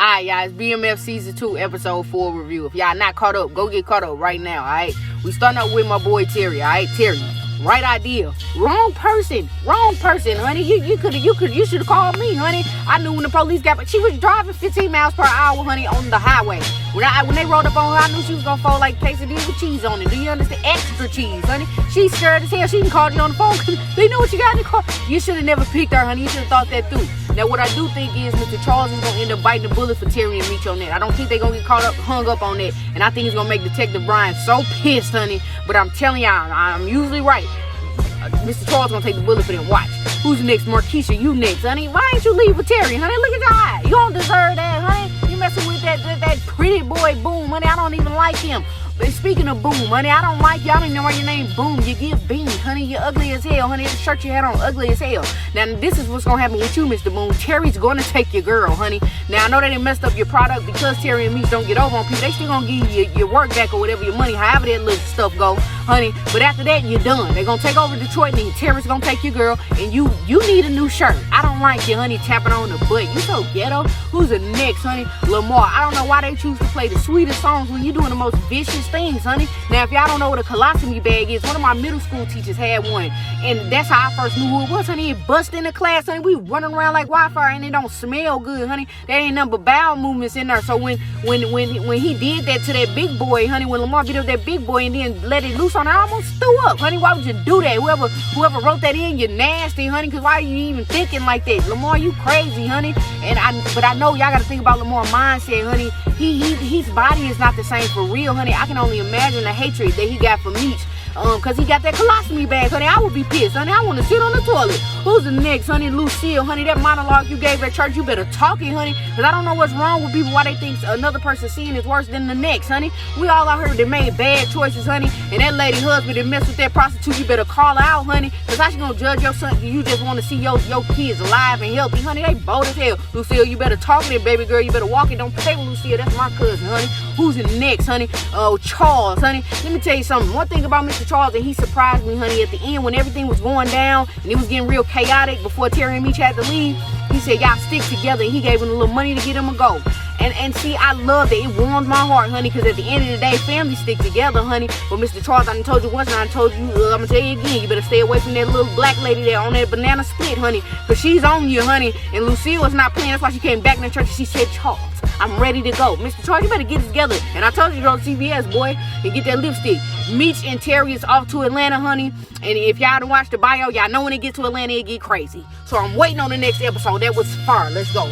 Alright, y'all, it's BMF Season 2, Episode 4 review. If y'all not caught up, go get caught up right now, alright? We starting out with my boy Terry, alright? Terry, right idea. Wrong person, honey. You should have called me, honey. I knew when the police got, but she was driving 15 miles per hour, honey, on the highway. When they rolled up on her, I knew she was gonna fold like quesadilla with cheese on it. Do you understand? Extra cheese, honey. She's scared as hell. She can call you on the phone because they know what you got in the car. You should have never picked her, honey. You should have thought that through. Now, what I do think is Mr. Charles is going to end up biting the bullet for Terry and Meech on that. I don't think they're going to get hung up on that. And I think it's going to make Detective Brian so pissed, honey. But I'm telling y'all, I'm usually right. Mr. Charles going to take the bullet for them. Watch. Who's next? Markeisha, you next, honey. Why ain't you leave with Terry, honey? Look at your eye. You don't deserve that, honey. You messing with that pretty boy Boom, honey. I don't even like him. But speaking of Boom, honey, I don't like you. I don't even know why your name Boom. You get beamed, honey. You're ugly as hell, honey. The shirt you had on, ugly as hell. Now, this is what's going to happen with you, Mr. Boom. Terry's going to take your girl, honey. Now, I know they done messed up your product because Terry and Meech don't get over on people. They still going to give you your work back or whatever, your money, however that little stuff go, honey. But after that, you're done. They're going to take over Detroit, and then Terry's going to take your girl, and you need a new shirt. I don't like you, honey, tapping on the butt. You so ghetto. Who's the next, honey? Lamar. I don't know why they choose to play the sweetest songs when you're doing the most vicious things, honey. Now, if y'all don't know what a colostomy bag is, one of my middle school teachers had one. And that's how I first knew who it was, honey. It bust in the class, honey. We running around like Wi-Fi, and it don't smell good, honey. There ain't nothing but bowel movements in there. So when he did that to that big boy, honey, when Lamar beat up that big boy and then let it loose on her, I almost threw up, honey. Why would you do that? Whoever wrote that in, you're nasty, honey, because why are you even thinking like that? Lamar, you crazy, honey. But I know y'all got to think about Lamar's mindset, honey. His body is not the same for real, honey. I can only imagine the hatred that he got for Meech. Cause he got that colostomy bag, honey. I would be pissed, honey. I want to sit on the toilet. Who's the next, honey? Lucille, honey. That monologue you gave at church, you better talk it, honey. Cause I don't know what's wrong with people, why they think another person's sin is worse than the next, honey. We all out here that made bad choices, honey. And that lady husband that messed with that prostitute, you better call her out, honey. Cause how she gonna judge your son? You just want to see your kids alive and healthy, honey. They bold as hell. Lucille, you better talk to that baby girl. You better walk it. Don't play with Lucille. That's my cousin, honey. Who's the next, honey? Oh, Charles, honey. Let me tell you something. One thing about Mr. Charles, and he surprised me, honey, at the end when everything was going down and it was getting real chaotic before Terry and Meech had to leave, he said, y'all stick together, and he gave him a little money to get him a go. And see, I love that. It warmed my heart, honey, because at the end of the day, families stick together, honey. But Mr. Charles, I done told you once, and I told you, I'm going to tell you again, you better stay away from that little black lady there on that banana split, honey, because she's on you, honey. And Lucille is not playing. That's why she came back in the church and she said, Charles, I'm ready to go. Mr. Charles, you better get it together. And I told you to go to CVS, boy, and get that lipstick. Meech and Terry is off to Atlanta, honey. And if y'all done watched the bio, y'all know when it gets to Atlanta, it get crazy. So I'm waiting on the next episode. That was far. Let's go.